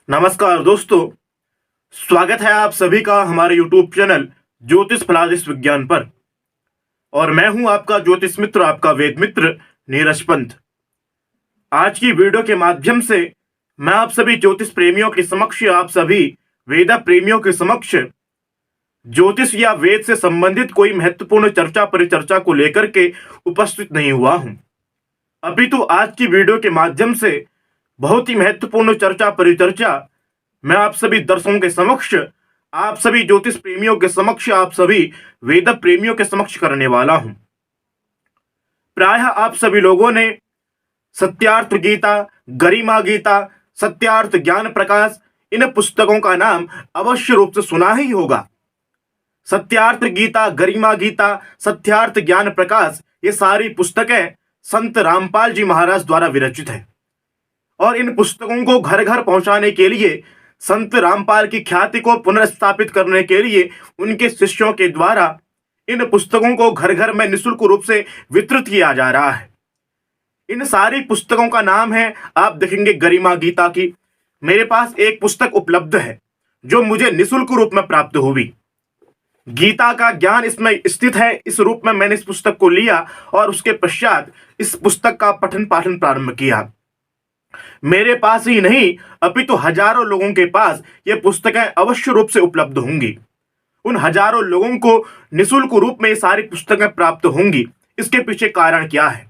नमस्कार दोस्तों, स्वागत है आप सभी का हमारे YouTube चैनल ज्योतिष फलादिश विज्ञान पर। और मैं हूं आपका ज्योतिष मित्र, आपका वेद मित्र नीरज पंत। आज की वीडियो के माध्यम से मैं आप सभी ज्योतिष प्रेमियों के समक्ष, आप सभी वेद प्रेमियों के समक्ष ज्योतिष या वेद से संबंधित कोई महत्वपूर्ण चर्चा परिचर्चा को लेकर के उपस्थित नहीं हुआ हूं, अपितु आज की वीडियो के माध्यम से बहुत ही महत्वपूर्ण चर्चा परिचर्चा मैं आप सभी दर्शकों के समक्ष, आप सभी ज्योतिष प्रेमियों के समक्ष, आप सभी वेद प्रेमियों के समक्ष करने वाला हूं। प्रायः आप सभी लोगों ने सत्यार्थ गीता, गरिमा गीता, सत्यार्थ ज्ञान प्रकाश, इन पुस्तकों का नाम अवश्य रूप से सुना ही होगा। सत्यार्थ गीता, गरिमा गीता, सत्यार्थ ज्ञान प्रकाश, ये सारी पुस्तकें संत रामपाल जी महाराज द्वारा विरचित है। और इन पुस्तकों को घर घर पहुंचाने के लिए, संत रामपाल की ख्याति को पुनर्स्थापित करने के लिए उनके शिष्यों के द्वारा इन पुस्तकों को घर घर में निःशुल्क रूप से वितरित किया जा रहा है। इन सारी पुस्तकों का नाम है, आप देखेंगे गरिमा गीता की। मेरे पास एक पुस्तक उपलब्ध है जो मुझे निःशुल्क रूप में प्राप्त हुई। गीता का ज्ञान इसमें स्थित है। इस रूप में मैंने इस पुस्तक को लिया और उसके पश्चात इस पुस्तक का पठन पाठन प्रारंभ किया। मेरे पास ही नहीं अपितु हजारों लोगों के पास ये पुस्तकें अवश्य रूप से उपलब्ध होंगी। उन हजारों लोगों को निःशुल्क रूप में ये सारी पुस्तकें प्राप्त होंगी। इसके पीछे कारण क्या है?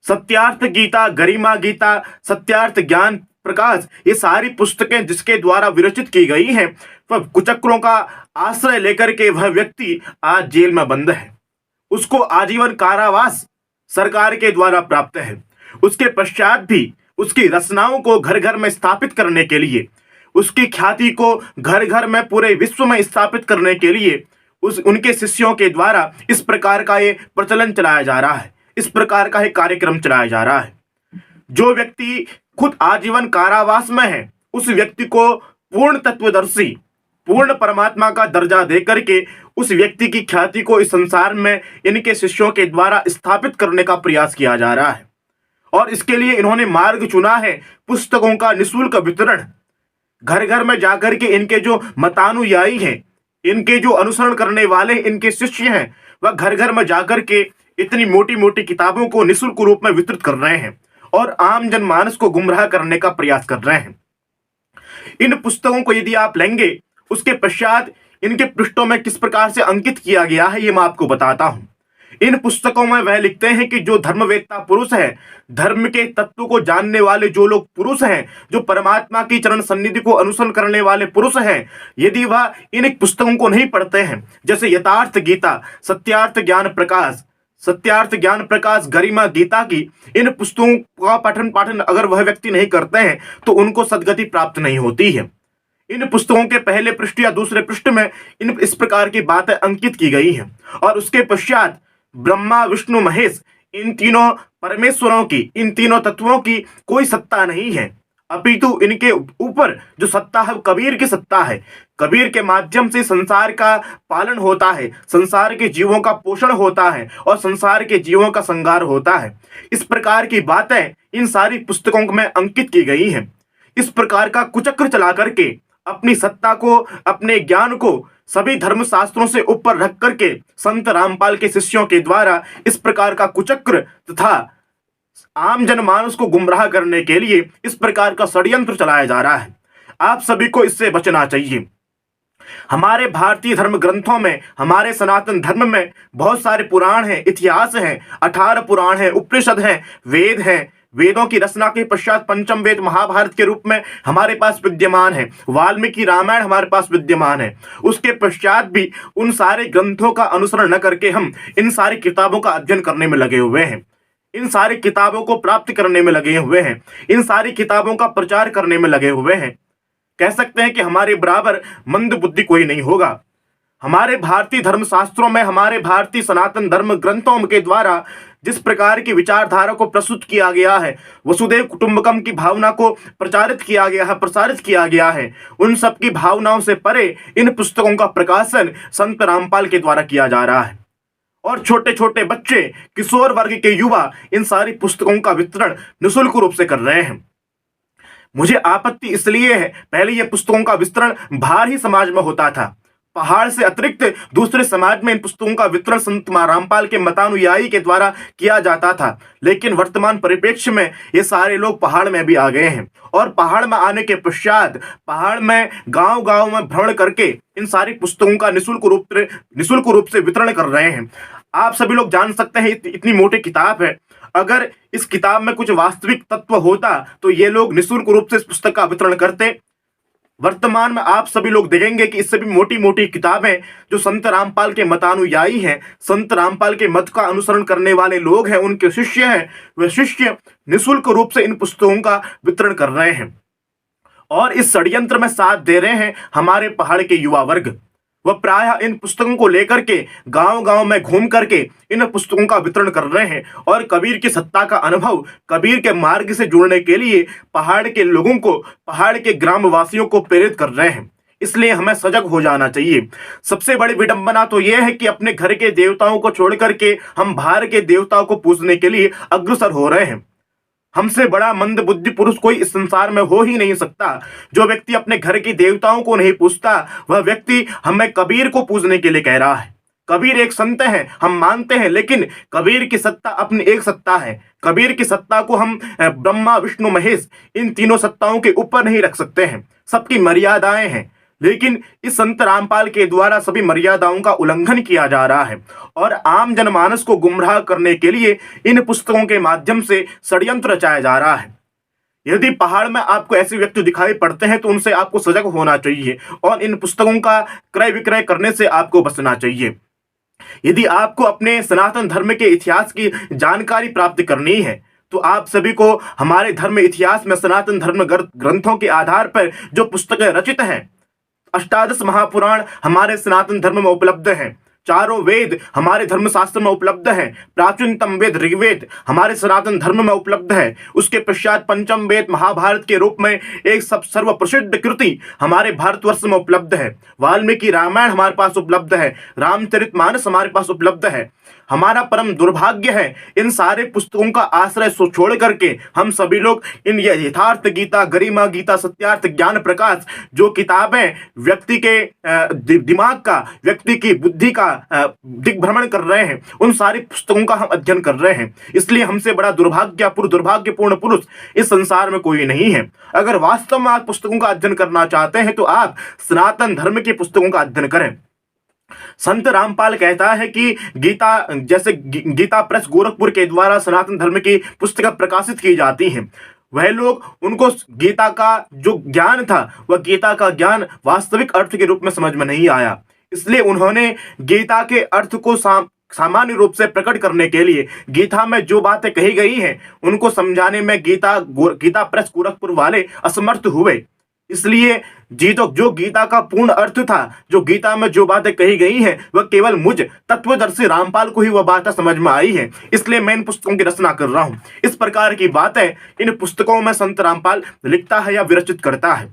सत्यार्थ गीता, गरिमा गीता, सत्यार्थ ज्ञान प्रकाश, ये सारी पुस्तकें जिसके द्वारा विरचित की गई हैं, वह कुचक्रों का आश्रय लेकर के वह व्यक्ति आज जेल में बंद है। उसको आजीवन कारावास सरकार के द्वारा प्राप्त है। उसके पश्चात भी उसकी रचनाओं को घर घर में स्थापित करने के लिए, उसकी ख्याति को घर घर में पूरे विश्व में स्थापित करने के लिए उनके शिष्यों के द्वारा इस प्रकार का ये प्रचलन चलाया जा रहा है, इस प्रकार का एक कार्यक्रम चलाया जा रहा है। जो व्यक्ति खुद आजीवन कारावास में है, उस व्यक्ति को पूर्ण तत्वदर्शी, पूर्ण परमात्मा का दर्जा दे करके उस व्यक्ति की ख्याति को इस संसार में इनके शिष्यों के द्वारा स्थापित करने का प्रयास किया जा रहा है। और इसके लिए इन्होंने मार्ग चुना है पुस्तकों का निःशुल्क वितरण। घर घर में जाकर के इनके जो मतानुयायी हैं, इनके जो अनुसरण करने वाले इनके शिष्य हैं, वह घर घर में जाकर के इतनी मोटी मोटी किताबों को निःशुल्क रूप में वितरित कर रहे हैं और आम जनमानस को गुमराह करने का प्रयास कर रहे हैं। इन पुस्तकों को यदि आप लेंगे, उसके पश्चात इनके पृष्ठों में किस प्रकार से अंकित किया गया है, ये मैं आपको बताता हूं। इन पुस्तकों में वह लिखते हैं कि जो धर्मवेत्ता पुरुष है, धर्म के तत्व को जानने वाले जो लोग पुरुष हैं, जो परमात्मा की चरण सन्निधि को अनुसरण करने वाले पुरुष हैं, यदि वह इन पुस्तकों को नहीं पढ़ते हैं, जैसे यथार्थ गीता, सत्यार्थ ज्ञान प्रकाश, सत्यार्थ ज्ञान प्रकाश, गरिमा गीता की इन पुस्तकों का पठन पाठन अगर वह व्यक्ति नहीं करते हैं तो उनको सद्गति प्राप्त नहीं होती है। इन पुस्तकों के पहले पृष्ठ या दूसरे पृष्ठ में इन इस प्रकार की बातें अंकित की गई हैं। और उसके पश्चात ब्रह्मा, विष्णु, महेश, इन तीनों परमेश्वरों की, इन तीनों तत्वों की कोई सत्ता नहीं है, अपितु इनके ऊपर जो सत्ता है कबीर की सत्ता है। कबीर के माध्यम से संसार का पालन होता है, संसार के जीवों का पोषण होता है और संसार के जीवों का संहार होता है। इस प्रकार की बातें इन सारी पुस्तकों में अंकित की गई हैं। इस प्रकार का कुचक्र चला करके अपनी सत्ता को, अपने ज्ञान को सभी धर्मशास्त्रों से ऊपर रख करके संत रामपाल के शिष्यों के द्वारा इस प्रकार का कुचक्र तथा आम जनमानस को गुमराह करने के लिए इस प्रकार का षड्यंत्र चलाया जा रहा है। आप सभी को इससे बचना चाहिए। हमारे भारतीय धर्म ग्रंथों में, हमारे सनातन धर्म में बहुत सारे पुराण हैं, इतिहास हैं, 18 पुराण हैं, उपनिषद हैं, वेद हैं। वेदों की रचना के पश्चात पंचम वेद महाभारत के रूप में हमारे पास विद्यमान है, वाल्मीकि रामायण हमारे पास विद्यमान है। उसके पश्चात भी उन सारे ग्रंथों का अनुसरण न करके हम इन सारी किताबों का अध्ययन करने में लगे हुए हैं, इन सारी किताबों को प्राप्त करने में लगे हुए हैं, इन सारी किताबों का प्रचार करने में लगे हुए हैं। कह सकते हैं कि हमारे बराबर मंद बुद्धि कोई नहीं होगा। हमारे भारतीय धर्मशास्त्रों में, हमारे भारतीय सनातन धर्म ग्रंथों के द्वारा जिस प्रकार की विचारधारा को प्रस्तुत किया गया है, वसुदेव कुटुंबकम की भावना को प्रचारित किया गया है, प्रसारित किया गया है, उन सब की भावनाओं से परे इन पुस्तकों का प्रकाशन संत रामपाल के द्वारा किया जा रहा है। और छोटे छोटे बच्चे, किशोर वर्ग के युवा इन सारी पुस्तकों का वितरण निःशुल्क रूप से कर रहे हैं। मुझे आपत्ति इसलिए है, पहले ये पुस्तकों का वितरण बाहर ही समाज में होता था। पहाड़ से अतिरिक्त दूसरे समाज में इन पुस्तकों का वितरण संत रामपाल के मतानुयायी के द्वारा किया जाता था। लेकिन वर्तमान परिप्रेक्ष्य में ये सारे लोग पहाड़ में भी आ गए हैं और पहाड़ में आने के पश्चात पहाड़ में गांव गांव में भ्रमण करके इन सारी पुस्तकों का निःशुल्क रूप से वितरण कर रहे हैं। आप सभी लोग जान सकते हैं, इतनी मोटी किताब है, अगर इस किताब में कुछ वास्तविक तत्व होता तो ये लोग निःशुल्क रूप से इस पुस्तक का वितरण करते। वर्तमान में आप सभी लोग देखेंगे कि इससे भी मोटी मोटी किताबें जो संत रामपाल के मतानुयायी हैं, संत रामपाल के मत का अनुसरण करने वाले लोग हैं, उनके शिष्य हैं, वे शिष्य निःशुल्क रूप से इन पुस्तकों का वितरण कर रहे हैं और इस षड्यंत्र में साथ दे रहे हैं हमारे पहाड़ के युवा वर्ग। वह प्रायः इन पुस्तकों को लेकर के गांव गांव में घूम करके इन पुस्तकों का वितरण कर रहे हैं और कबीर की सत्ता का अनुभव, कबीर के मार्ग से जुड़ने के लिए पहाड़ के लोगों को, पहाड़ के ग्रामवासियों को प्रेरित कर रहे हैं। इसलिए हमें सजग हो जाना चाहिए। सबसे बड़ी विडंबना तो यह है कि अपने घर के देवताओं को छोड़ करके हम बाहर के देवताओं को पूजने के लिए अग्रसर हो रहे हैं। हमसे बड़ा मंद बुद्धि पुरुष कोई इस संसार में हो ही नहीं सकता। जो व्यक्ति अपने घर के देवताओं को नहीं पूजता, वह व्यक्ति हमें कबीर को पूजने के लिए कह रहा है। कबीर एक संत है, हम मानते हैं, लेकिन कबीर की सत्ता अपनी एक सत्ता है। कबीर की सत्ता को हम ब्रह्मा विष्णु महेश इन तीनों सत्ताओं के ऊपर नहीं रख सकते हैं। सबकी मर्यादाएं हैं, लेकिन इस संत रामपाल के द्वारा सभी मर्यादाओं का उल्लंघन किया जा रहा है और आम जनमानस को गुमराह करने के लिए इन पुस्तकों के माध्यम से षड्यंत्र रचाया जा रहा है। यदि पहाड़ में आपको ऐसे व्यक्ति दिखाई पड़ते हैं तो उनसे आपको सजग होना चाहिए और इन पुस्तकों का क्रय विक्रय करने से आपको बचना चाहिए। यदि आपको अपने सनातन धर्म के इतिहास की जानकारी प्राप्त करनी है तो आप सभी को हमारे धर्म इतिहास में सनातन धर्म ग्रंथों के आधार पर जो पुस्तकें रचित हैं, अष्टादश महापुराण हमारे सनातन धर्म में उपलब्ध हैं, चारों वेद हमारे धर्मशास्त्र में उपलब्ध है, प्राचीनतम वेद ऋग्वेद हमारे सनातन धर्म में उपलब्ध है। उसके पश्चात पंचम वेद महाभारत के रूप में एक सर्व प्रसिद्ध कृति हमारे भारतवर्ष में उपलब्ध है। वाल्मीकि रामायण हमारे पास उपलब्ध है, रामचरितमानस हमारे पास उपलब्ध है। हमारा परम दुर्भाग्य है, इन सारे पुस्तकों का आश्रय छोड़ करके हम सभी लोग इन यथार्थ गीता, गरिमा गीता, सत्यार्थ ज्ञान प्रकाश जो किताबें व्यक्ति के दिमाग का, व्यक्ति की बुद्धि का दिग्भ्रमण कर रहे हैं, उन सारी पुस्तकों का हम अध्ययन कर रहे हैं। इसलिए हमसे बड़ा दुर्भाग्यपूर्ण पुरुष इस संसार में कोई नहीं है। अगर वास्तव में आप पुस्तकों का अध्ययन करना चाहते हैं तो आप सनातन धर्म की पुस्तकों का अध्ययन करें। संत रामपाल कहता है कि गीता प्रेस गोरखपुर के द्वारा सनातन धर्म की पुस्तकें प्रकाशित की जाती हैं। वह लोग, उनको गीता का जो ज्ञान था, वह गीता का ज्ञान वास्तविक अर्थ के रूप में समझ में नहीं आया। इसलिए उन्होंने गीता के अर्थ को सामान्य रूप से प्रकट करने के लिए गीता में जो बातें कही गई हैं उनको समझाने में गीता प्रेस गोरखपुर वाले असमर्थ हुए। इसलिए जो गीता का पूर्ण अर्थ था, जो गीता में जो बातें कही गई हैं, वह केवल मुझ तत्वदर्शी रामपाल को ही वह बातें समझ में आई है। इसलिए मैं इन पुस्तकों की रचना कर रहा हूं। इस प्रकार की बातें इन पुस्तकों में संत रामपाल लिखता है या विरचित करता है।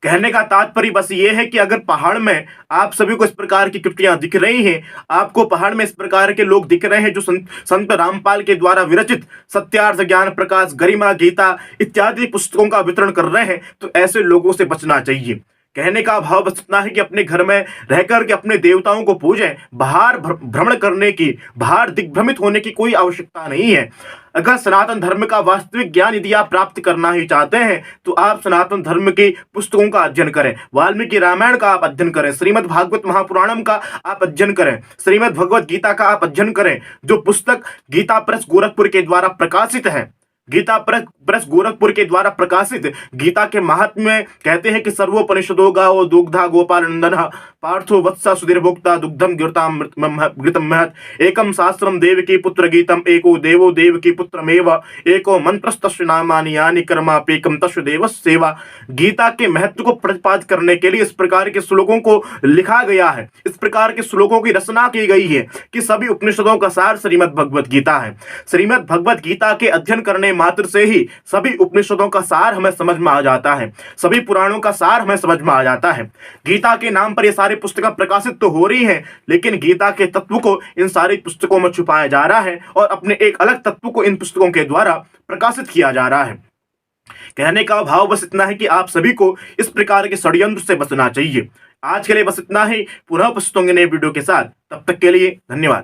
कहने का तात्पर्य बस ये है कि अगर पहाड़ में आप सभी को इस प्रकार की कृतियां दिख रही हैं, आपको पहाड़ में इस प्रकार के लोग दिख रहे हैं जो संत रामपाल के द्वारा विरचित सत्यार्थ ज्ञान प्रकाश, गरिमा गीता इत्यादि पुस्तकों का वितरण कर रहे हैं, तो ऐसे लोगों से बचना चाहिए। कहने का भाव बस इतना है कि अपने घर में रहकर के अपने देवताओं को पूजें। बाहर भ्रमण करने की, बाहर दिग्भ्रमित होने की कोई आवश्यकता नहीं है। अगर सनातन धर्म का वास्तविक ज्ञान यदि आप प्राप्त करना ही चाहते हैं तो आप सनातन धर्म की पुस्तकों का अध्ययन करें। वाल्मीकि रामायण का आप अध्ययन करें, श्रीमद् भागवत महापुराणम का आप अध्ययन करें, श्रीमद् भगवत गीता का आप अध्ययन करें, जो पुस्तक गीता प्रेस गोरखपुर के द्वारा प्रकाशित है। गीता प्रेस गोरखपुर के द्वारा प्रकाशित गीता के महात्म्य में कहते हैं कि सर्वोपनिषदो गावो दुग्धा गोपाल नंदन पार्थो वत्सा सुधीर भोक्ता दुग्धम घृतम महत एकम शास्त्रम देवकी पुत्र गीतम एको देवो देवकी पुत्रमेव एको मंत्रस्तस्य नामानि यानि कर्मापेकम तस्य देवस्य सेवा। गीता के महत्व को प्रतिपादित करने के लिए इस प्रकार के श्लोकों को लिखा गया है, इस प्रकार के श्लोकों की रचना की गई है कि सभी उपनिषदों का सार श्रीमद् भगवत गीता है। श्रीमद् भगवत गीता के अध्ययन करने मात्र से ही सभी उपनिषदों का सार हमें समझ में आ जाता है, सभी पुराणों का सार हमें समझ में आ जाता है। गीता के नाम पर ये सारी पुस्तकें प्रकाशित तो हो रही हैं, लेकिन गीता के तत्व को इन सारी पुस्तकों में छुपाया जा रहा है और अपने एक अलग तत्व को इन पुस्तकों के द्वारा प्रकाशित किया जा रहा है। कहने का भाव बस इतना है कि आप सभी को इस प्रकार के षड्यंत्र से बचना चाहिए। आज के लिए बस इतना ही। पुनः उपस्थित होंगे नए वीडियो के साथ। तब तक के लिए धन्यवाद।